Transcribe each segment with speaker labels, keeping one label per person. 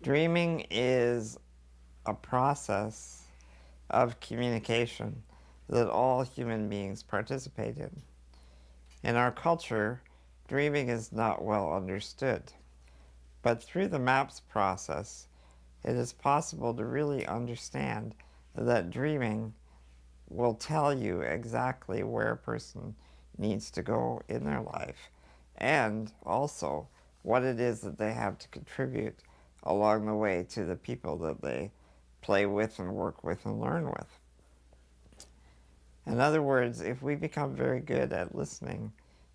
Speaker 1: Dreaming is a process of communication that all human beings participate in. In our culture, dreaming is not well understood, but through the MAPS process, it is possible to really understand that dreaming will tell you exactly where a person needs to go in their life and also what it is that they have to contribute along the way to the people that they play with and work with and learn with. In other words, if we become very good at listening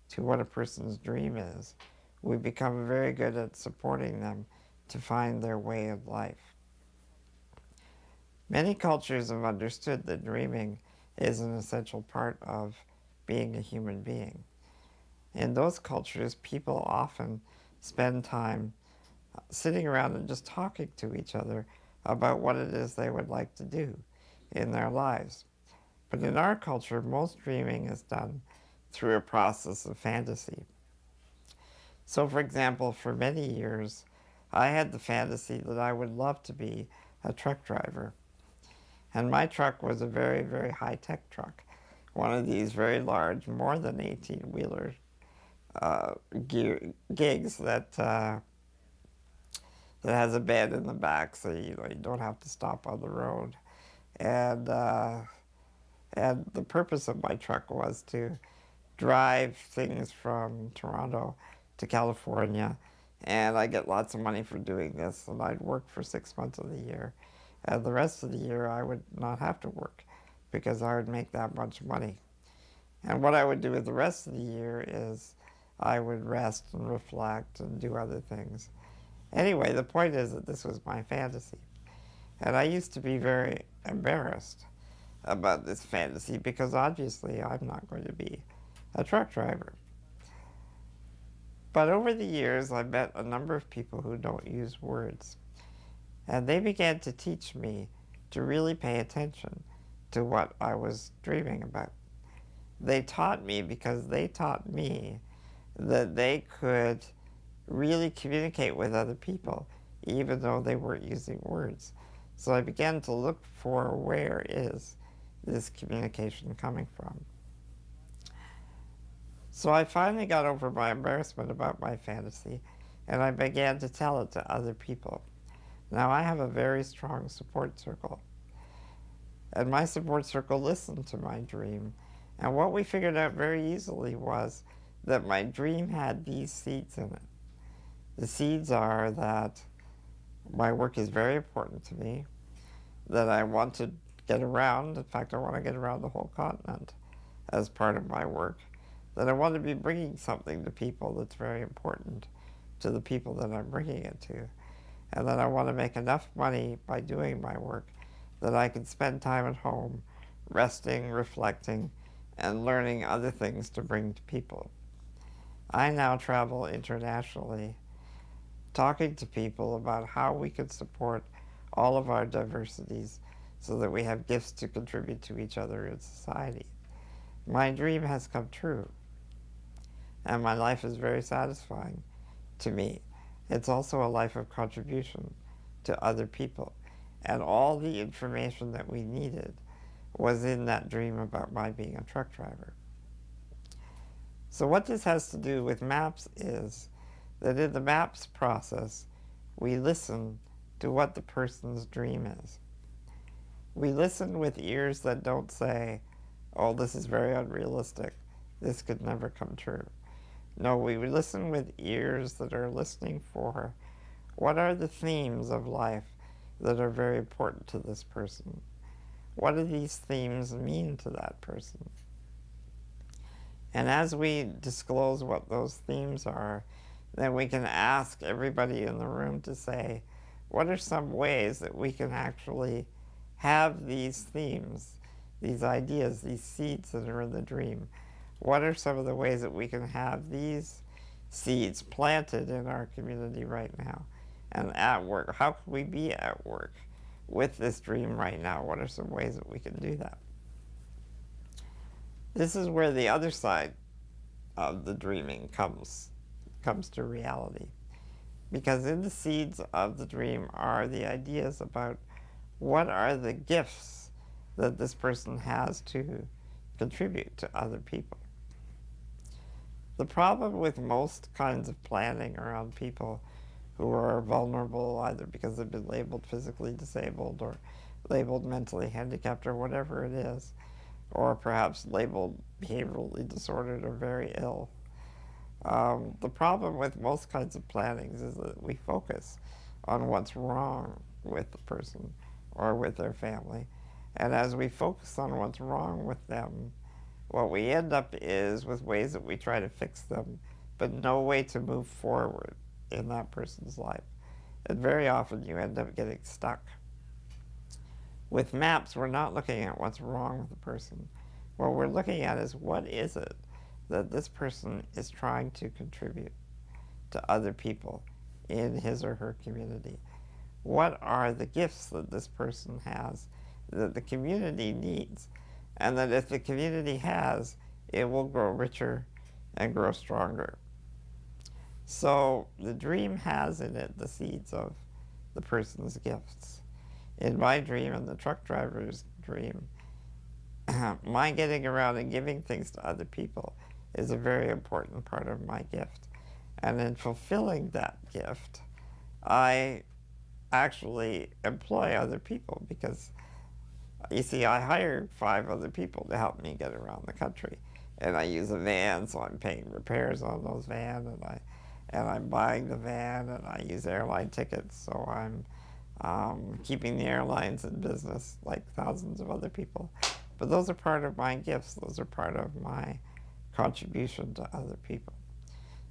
Speaker 1: to what a person's dream is, we become very good at supporting them to find their way in life. Many cultures have understood that dreaming is an essential part of being a human being. In those cultures, people often spend time sitting around and just talking to each other about what it is they would like to do in their lives. But in our culture, most dreaming is done through a process of fantasy. So, for example, for many years, I had the fantasy that I would love to be a truck driver. And my truck was a very, very high-tech truck, one of these very large, more than 18-wheeler gigs that has a bed in the back, so you don't have to stop on the road. And the purpose of my truck was to drive things from Toronto to California, and I get lots of money for doing this, and I'd work for 6 months of the year. And the rest of the year I would not have to work because I would make that much money. And what I would do with the rest of the year is I would rest and reflect and do other things. Anyway, the point is that this was my fantasy. And I used to be very embarrassed about this fantasy because obviously I'm not going to be a truck driver. But over the years, I met a number of people who don't use words. And they began to teach me to really pay attention to what I was dreaming about. They taught me because they taught me that they could really communicate with other people, even though they weren't using words. So I began to look for where is this communication coming from. So I finally got over my embarrassment about my fantasy, and I began to tell it to other people. Now I have a very strong support circle, and my support circle listened to my dream, and what we figured out very easily was that my dream had these seeds in it. The seeds are that my work is very important to me, that I want to get around, in fact I want to get around the whole continent as part of my work, that I want to be bringing something to people that's very important to the people that I'm bringing it to, and that I want to make enough money by doing my work that I can spend time at home resting, reflecting, and learning other things to bring to people. I now travel internationally talking to people about how we can support all of our diversities so that we have gifts to contribute to each other in society. My dream has come true, and my life is very satisfying to me. It's also a life of contribution to other people. And all the information that we needed was in that dream about my being a truck driver. So what this has to do with MAPS is that in the MAPS process, we listen to what the person's dream is. We listen with ears that don't say, oh, this is very unrealistic, this could never come true. No, we listen with ears that are listening for what are the themes of life that are very important to this person. What do these themes mean to that person? And as we disclose what those themes are, then we can ask everybody in the room to say, what are some ways that we can actually have these themes, these ideas, these seeds that are in the dream? What are some of the ways that we can have these seeds planted in our community right now and at work? How can we be at work with this dream right now? What are some ways that we can do that? This is where the other side of the dreaming comes to reality. Because in the seeds of the dream are the ideas about what are the gifts that this person has to contribute to other people. The problem with most kinds of planning around people who are vulnerable, either because they've been labeled physically disabled or labeled mentally handicapped or whatever it is, or perhaps labeled behaviorally disordered or very ill. The problem with most kinds of plannings is that we focus on what's wrong with the person or with their family. And as we focus on what's wrong with them, what we end up is with ways that we try to fix them, but no way to move forward in that person's life. And very often you end up getting stuck. With maps, we're not looking at what's wrong with the person. What we're looking at is what is it that this person is trying to contribute to other people in his or her community. What are the gifts that this person has that the community needs, and that if the community has, it will grow richer and grow stronger. So the dream has in it the seeds of the person's gifts. In my dream and the truck driver's dream, my getting around and giving things to other people is a very important part of my gift. And in fulfilling that gift, I actually employ other people because, you see, I hired 5 other people to help me get around the country. And I use a van, so I'm paying repairs on those vans, and I'm buying the van, and I use airline tickets, so I'm keeping the airlines in business like thousands of other people. But those are part of my gifts. Those are part of my contribution to other people.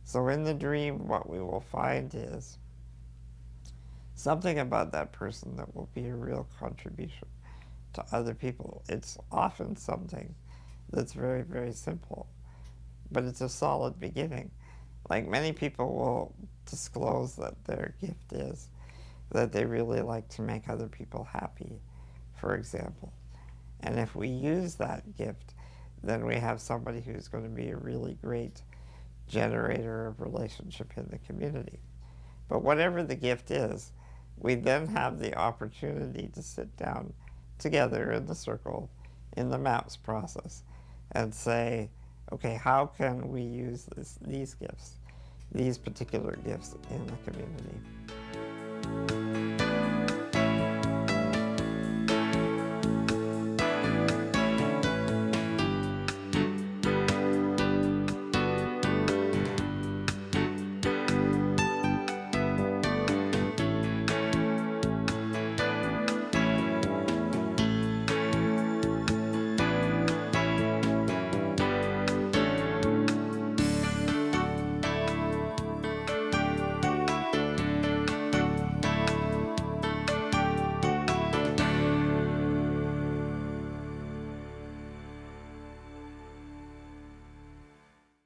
Speaker 1: So in the dream, what we will find is something about that person that will be a real contribution to other people. It's often something that's very, very simple, but it's a solid beginning. Like, many people will disclose that their gift is that they really like to make other people happy, for example. And if we use that gift, then we have somebody who's going to be a really great generator of relationship in the community. But whatever the gift is, we then have the opportunity to sit down together in the circle in the MAPS process and say, okay, how can we use these gifts, these particular gifts in the community?